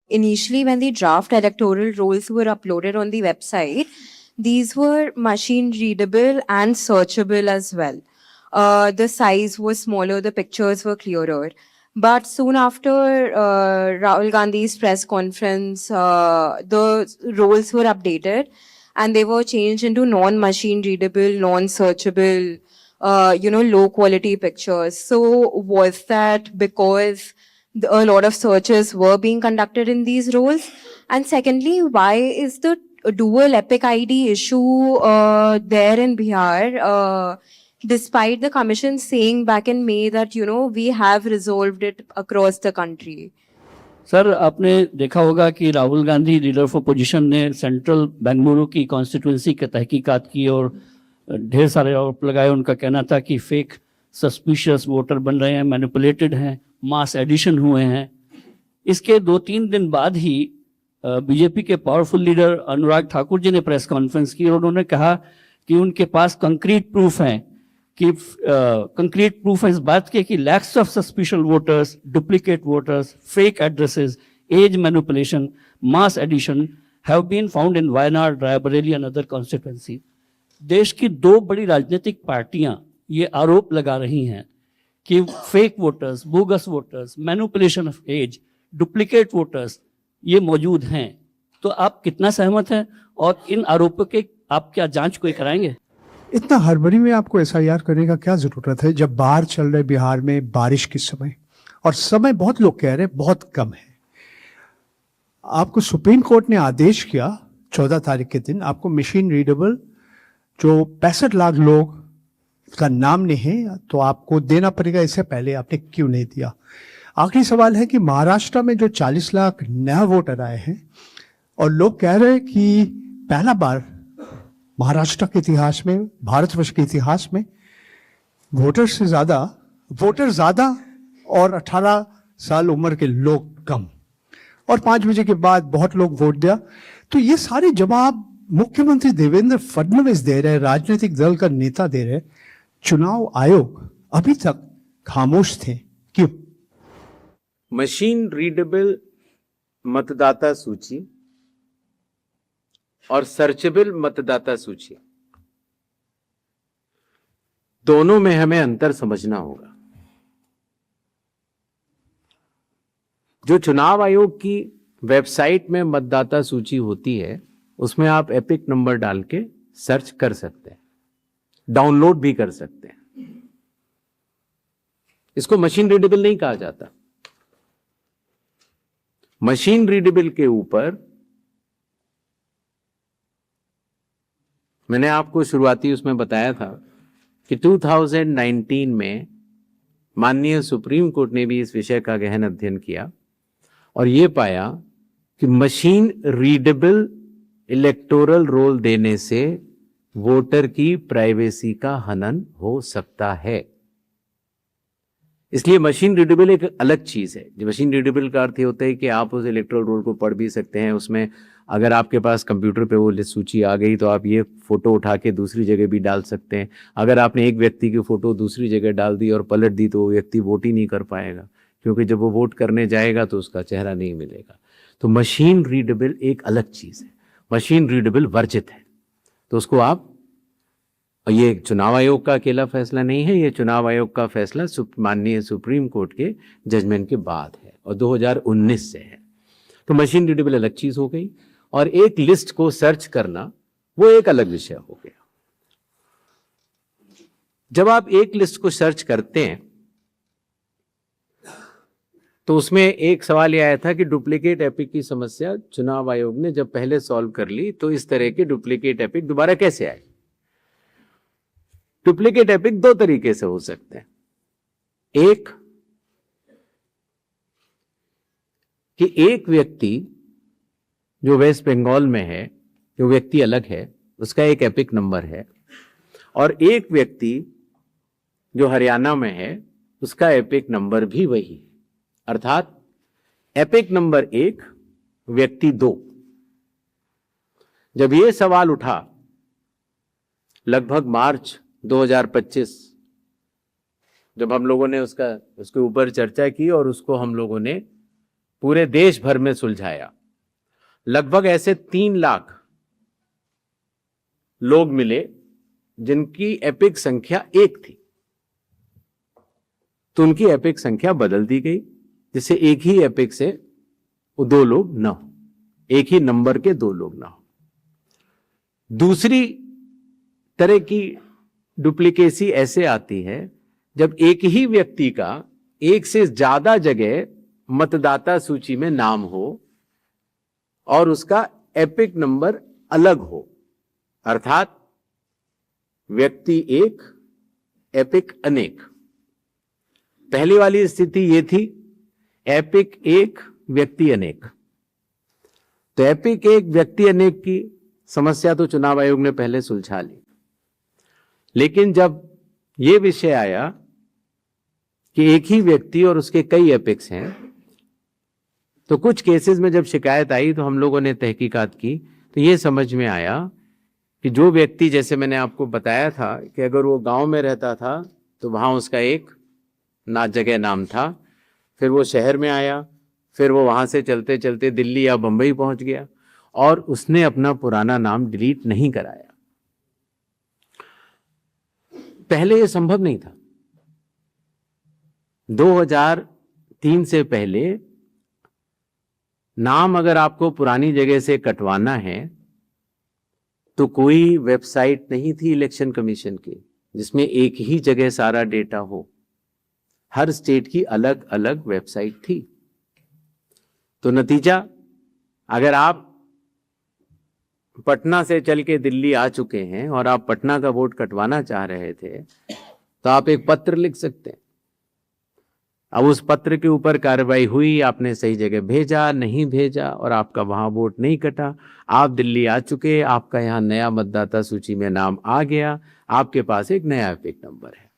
initially when the draft electoral rolls were uploaded on the website, these were machine readable and searchable as well. The size was smaller, the pictures were clearer. But soon after Rahul Gandhi's press conference, the roles were updated and they were changed into non-machine readable, non-searchable, low quality pictures. So was that because a lot of searches were being conducted in these roles? And secondly, why is the dual Epic ID issue there in Bihar? Despite the commission saying back in May that, we have resolved it across the country. Sir, आपने देखा होगा कि Rahul Gandhi leader of opposition ने central Bengaluru की constituency की तहकीकात की और ढेर सारे आरोप लगाए। उनका कहना था कि फेक सस्पिशियस वोटर बन रहे हैं, मैनिपुलेटेड हैं, मास एडिशन हुए हैं। इसके 2-3 दिन बाद ही बीजेपी के पावरफुल लीडर अनुराग ठाकुर जी ने प्रेस कॉन्फ्रेंस की और उन्होंने कहा कि उनके पास कंक्रीट प्रूफ हैं कि कंक्रीट प्रूफ है इस बात के कि lakhs of suspicious voters, duplicate voters, fake addresses, age manipulation, mass addition have been found in Wayanad, Raebareli and other constituency. देश की 2 बड़ी राजनीतिक पार्टियां ये आरोप लगा रही हैं कि fake voters, bogus voters, manipulation of age, duplicate voters ये मौजूद हैं। तो आप कितना सहमत हैं और इन आरोपों के आप क्या जांच कोई कराएंगे? इतना हड़बड़ी में आपको एसआईआर करने का क्या जरूरत है जब बाहर चल रहे बिहार में बारिश के समय, और समय बहुत लोग कह रहे हैं बहुत कम है। आपको सुप्रीम कोर्ट ने आदेश किया 14 तारीख के दिन, आपको मशीन रीडेबल जो 65 लाख लोग का नाम नहीं है तो आपको देना पड़ेगा। इससे पहले आपने क्यों नहीं दिया? आखिरी सवाल है कि महाराष्ट्र में जो 40 लाख नया वोटर आए हैं और लोग कह रहे हैं कि पहला बार महाराष्ट्र के इतिहास में, भारतवर्ष के इतिहास में वोटर ज्यादा और 18 साल उम्र के लोग कम, और 5 बजे के बाद बहुत लोग वोट दिया। तो ये सारे जवाब मुख्यमंत्री देवेंद्र फडणवीस दे रहे, राजनीतिक दल का नेता दे रहे। चुनाव आयोग अभी तक खामोश थे, क्यों? मशीन रीडेबल मतदाता सूची और सर्चेबल मतदाता सूची, दोनों में हमें अंतर समझना होगा। जो चुनाव आयोग की वेबसाइट में मतदाता सूची होती है उसमें आप एपिक नंबर डाल के सर्च कर सकते हैं, डाउनलोड भी कर सकते हैं। इसको मशीन रीडेबल नहीं कहा जाता। मशीन रीडेबल के ऊपर मैंने आपको शुरुआती उसमें बताया था कि 2019 में माननीय सुप्रीम कोर्ट ने भी इस विषय का गहन अध्ययन किया और यह पाया कि मशीन रीडेबल इलेक्टोरल रोल देने से वोटर की प्राइवेसी का हनन हो सकता है। इसलिए मशीन रीडेबल एक अलग चीज है। जो मशीन रीडेबल का अर्थ होता है कि आप उस इलेक्टोरल रोल को पढ़ भी सकते हैं। उसमें अगर आपके पास कंप्यूटर पे वो लिस्ट सूची आ गई तो आप ये फोटो उठा के दूसरी जगह भी डाल सकते हैं। अगर आपने एक व्यक्ति की फोटो दूसरी जगह डाल दी और पलट दी तो वो व्यक्ति वोट ही नहीं कर पाएगा, क्योंकि जब वो वोट करने जाएगा तो उसका चेहरा नहीं मिलेगा। तो मशीन रीडेबल एक अलग चीज है, मशीन रीडेबल वर्जित है। तो उसको आप, ये चुनाव आयोग का अकेला फैसला नहीं है, ये चुनाव आयोग का फैसला माननीय सुप्रीम कोर्ट के जजमेंट के बाद है और 2019 से है। तो मशीन रीडेबल अलग चीज हो गई और एक लिस्ट को सर्च करना वो एक अलग विषय हो गया। जब आप एक लिस्ट को सर्च करते हैं तो उसमें एक सवाल यह आया था कि डुप्लीकेट एपिक की समस्या चुनाव आयोग ने जब पहले सॉल्व कर ली तो इस तरह के डुप्लीकेट एपिक दोबारा कैसे आए। डुप्लीकेट एपिक 2 तरीके से हो सकते हैं। एक कि एक व्यक्ति जो वेस्ट बंगाल में है, जो व्यक्ति अलग है, उसका एक एपिक नंबर है, और एक व्यक्ति जो हरियाणा में है उसका एपिक नंबर भी वही है। अर्थात एपिक नंबर 1 व्यक्ति 2। जब यह सवाल उठा लगभग मार्च 2025, जब हम लोगों ने उसके ऊपर चर्चा की और उसको हम लोगों ने पूरे देश भर में सुलझाया। लगभग ऐसे 3 लाख लोग मिले जिनकी एपिक संख्या 1 थी, तो उनकी एपिक संख्या बदल दी गई, जिससे एक ही एपिक से 2 लोग ना हो, एक ही नंबर के 2 लोग ना हो। दूसरी तरह की डुप्लीकेसी ऐसे आती है जब एक ही व्यक्ति का एक से ज्यादा जगह मतदाता सूची में नाम हो और उसका एपिक नंबर अलग हो, अर्थात व्यक्ति एक, एपिक अनेक। पहली वाली स्थिति यह थी, एपिक एक, व्यक्ति अनेक। तो एपिक एक, व्यक्ति अनेक की समस्या तो चुनाव आयोग ने पहले सुलझा ली, लेकिन जब यह विषय आया कि एक ही व्यक्ति और उसके कई एपिक्स हैं, तो कुछ केसेस में जब शिकायत आई तो हम लोगों ने तहकीकात की, तो यह समझ में आया कि जो व्यक्ति, जैसे मैंने आपको बताया था कि अगर वो गांव में रहता था तो वहां उसका एक जगह नाम था, फिर वो शहर में आया, फिर वो वहां से चलते चलते दिल्ली या बंबई पहुंच गया और उसने अपना पुराना नाम डिलीट नहीं कराया। पहले ये संभव नहीं था। 2003 से पहले नाम अगर आपको पुरानी जगह से कटवाना है तो कोई वेबसाइट नहीं थी इलेक्शन कमीशन की जिसमें एक ही जगह सारा डेटा हो। हर स्टेट की अलग अलग वेबसाइट थी। तो नतीजा, अगर आप पटना से चल के दिल्ली आ चुके हैं और आप पटना का वोट कटवाना चाह रहे थे तो आप एक पत्र लिख सकते हैं। अब उस पत्र के ऊपर कार्रवाई हुई, आपने सही जगह भेजा, नहीं भेजा और आपका वहां वोट नहीं कटा, आप दिल्ली आ चुके, आपका यहां नया मतदाता सूची में नाम आ गया, आपके पास एक नया एपिक नंबर है।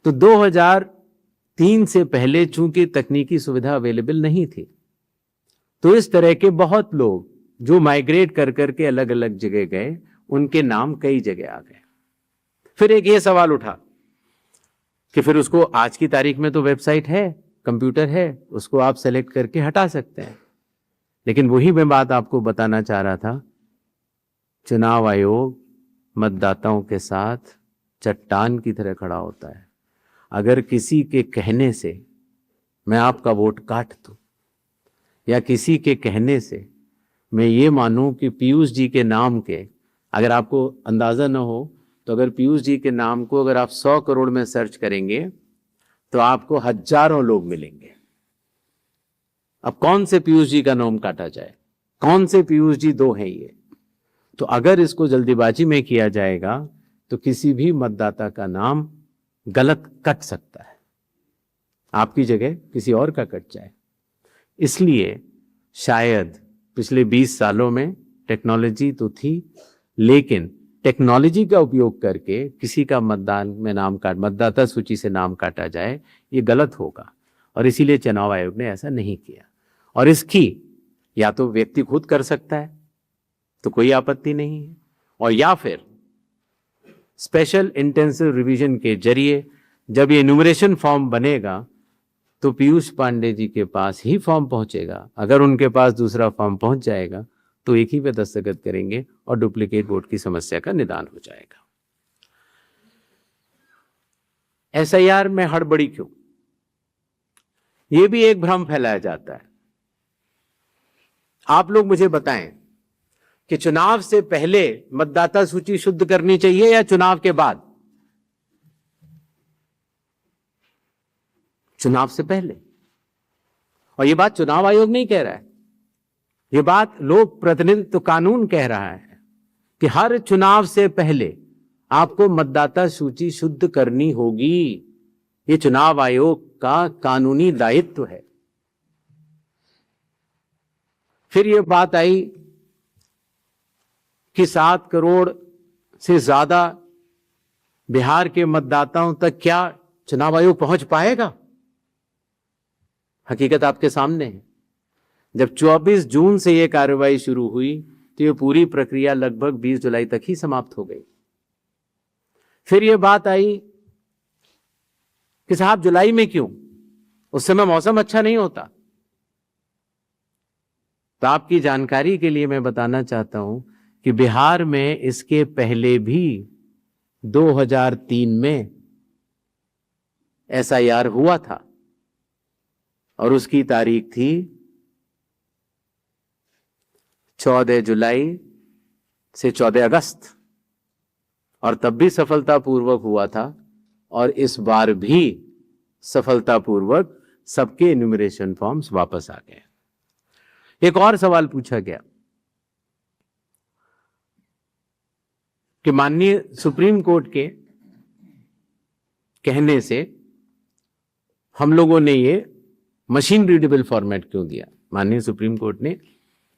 तो 2003 से पहले चूंकि तकनीकी सुविधा अवेलेबल नहीं थी, तो इस तरह के बहुत लोग जो माइग्रेट कर करके अलग अलग जगह गए, उनके नाम कई जगह आ गए। फिर एक ये सवाल उठा कि फिर उसको आज की तारीख में तो वेबसाइट है, कंप्यूटर है, उसको आप सेलेक्ट करके हटा सकते हैं। लेकिन वही मैं बात आपको बताना चाह रहा था, चुनाव आयोग मतदाताओं के साथ चट्टान की तरह खड़ा होता है। अगर किसी के कहने से मैं आपका वोट काट दूं या किसी के कहने से मैं ये मानूं कि पीयूष जी के नाम के, अगर आपको अंदाजा न हो तो अगर पीयूष जी के नाम को अगर आप 100 करोड़ में सर्च करेंगे तो आपको हजारों लोग मिलेंगे। अब कौन से पीयूष जी का नाम काटा जाए, कौन से पीयूष जी 2 हैं ये? तो अगर इसको जल्दीबाजी में किया जाएगा तो किसी भी मतदाता का नाम गलत कट सकता है, आपकी जगह किसी और का कट जाए। इसलिए शायद पिछले 20 सालों में टेक्नोलॉजी तो थी, लेकिन टेक्नोलॉजी का उपयोग करके किसी का मतदाता सूची से नाम काटा जाए, ये गलत होगा। और इसीलिए चुनाव आयोग ने ऐसा नहीं किया। और इसकी या तो व्यक्ति खुद कर सकता है तो कोई आपत्ति नहीं है, और या फिर स्पेशल इंटेंसिव रिवीजन के जरिए जब ये एन्यूमरेशन फॉर्म बनेगा तो पीयूष पांडे जी के पास ही फॉर्म पहुंचेगा। अगर उनके पास दूसरा फॉर्म पहुंच जाएगा तो एक ही पे दस्तखत करेंगे और डुप्लीकेट वोट की समस्या का निदान हो जाएगा। एसआईआर में हड़बड़ी क्यों? यह भी एक भ्रम फैलाया जाता है। आप लोग मुझे बताएं कि चुनाव से पहले मतदाता सूची शुद्ध करनी चाहिए या चुनाव के बाद? चुनाव से पहले। और यह बात चुनाव आयोग नहीं कह रहा है, यह बात लोक प्रतिनिधित्व कानून कह रहा है कि हर चुनाव से पहले आपको मतदाता सूची शुद्ध करनी होगी। यह चुनाव आयोग का कानूनी दायित्व है। फिर यह बात आई कि 7 करोड़ से ज्यादा बिहार के मतदाताओं तक क्या चुनाव आयोग पहुंच पाएगा? हकीकत आपके सामने है। जब 24 जून से यह कार्रवाई शुरू हुई तो यह पूरी प्रक्रिया लगभग 20 जुलाई तक ही समाप्त हो गई। फिर यह बात आई कि साहब जुलाई में क्यों? उस समय मौसम अच्छा नहीं होता। तो आपकी जानकारी के लिए मैं बताना चाहता हूं कि बिहार में इसके पहले भी 2003 में SIR हुआ था और उसकी तारीख थी 14 जुलाई से 14 अगस्त, और तब भी सफलतापूर्वक हुआ था और इस बार भी सफलतापूर्वक सबके इन्यूमरेशन फॉर्म्स वापस आ गए। एक और सवाल पूछा गया कि माननीय सुप्रीम कोर्ट के कहने से हम लोगों ने ये मशीन रीडेबल फॉर्मेट क्यों दिया। माननीय सुप्रीम कोर्ट ने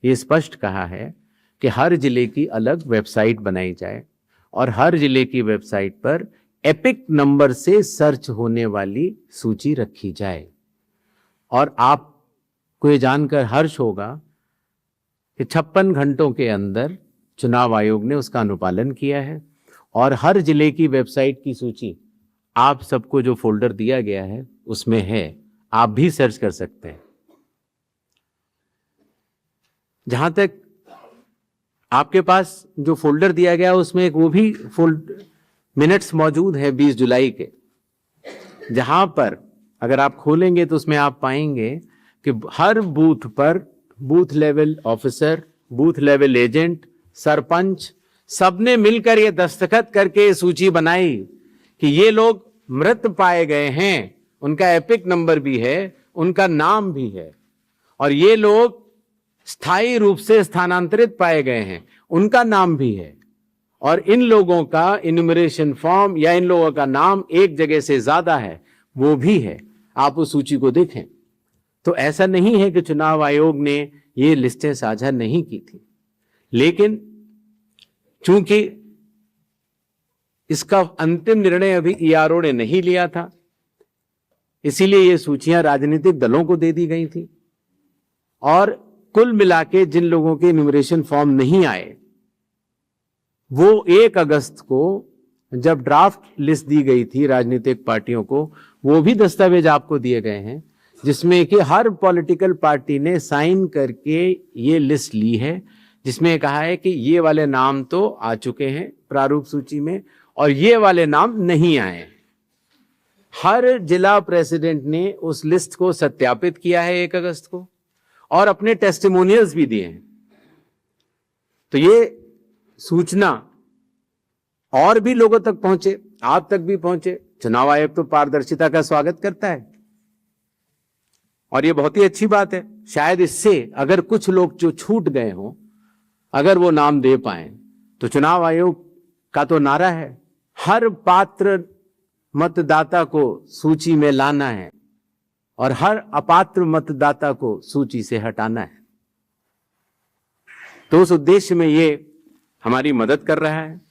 ये स्पष्ट कहा है कि हर जिले की अलग वेबसाइट बनाई जाए और हर जिले की वेबसाइट पर एपिक नंबर से सर्च होने वाली सूची रखी जाए। और आपको ये जानकर हर्ष होगा कि 56 घंटों के अंदर चुनाव आयोग ने उसका अनुपालन किया है और हर जिले की वेबसाइट की सूची आप सबको जो फोल्डर दिया गया है उसमें है, आप भी सर्च कर सकते हैं। जहां तक आपके पास जो फोल्डर दिया गया उसमें एक वो भी मिनट्स मौजूद है 20 जुलाई के, जहां पर अगर आप खोलेंगे तो उसमें आप पाएंगे कि हर बूथ पर booth level officer, booth level agent, sarpanch सबने मिलकर ये दस्तखत करके सूची बनाई कि ये लोग मृत पाए गए हैं, उनका एपिक नंबर भी है, उनका नाम भी है, और ये लोग स्थायी रूप से स्थानांतरित पाए गए हैं, उनका नाम भी है, और इन लोगों का इन्यूमरेशन फॉर्म या इन लोगों का नाम एक जगह से ज्यादा है वो भी है। आप उस सूची को देखें तो ऐसा नहीं है कि चुनाव आयोग ने ये लिस्टें साझा नहीं की थी, लेकिन चूंकि इसका अंतिम निर्णय अभी ERO ने नहीं लिया था, इसीलिए ये सूचियां राजनीतिक दलों को दे दी गई थी। और कुल मिला के जिन लोगों के इन्यूमरेशन फॉर्म नहीं आए वो 1 अगस्त को जब ड्राफ्ट लिस्ट दी गई थी राजनीतिक पार्टियों को, वो भी दस्तावेज आपको दिए गए हैं जिसमें कि हर पॉलिटिकल पार्टी ने साइन करके ये लिस्ट ली है, जिसमें कहा है कि ये वाले नाम तो आ चुके हैं प्रारूप सूची में और ये वाले नाम नहीं आए। हर जिला प्रेसिडेंट ने उस लिस्ट को सत्यापित किया है 1 अगस्त को और अपने टेस्टिमोनियल्स भी दिए हैं। तो ये सूचना और भी लोगों तक पहुंचे, आप तक भी पहुंचे। चुनाव आयोग तो पारदर्शिता का स्वागत करता है और ये बहुत ही अच्छी बात है। शायद इससे अगर कुछ लोग जो छूट गए हों, अगर वो नाम दे पाए, तो चुनाव आयोग का तो नारा है हर पात्र मतदाता को सूची में लाना है और हर अपात्र मतदाता को सूची से हटाना है। तो उस उद्देश्य में ये हमारी मदद कर रहा है।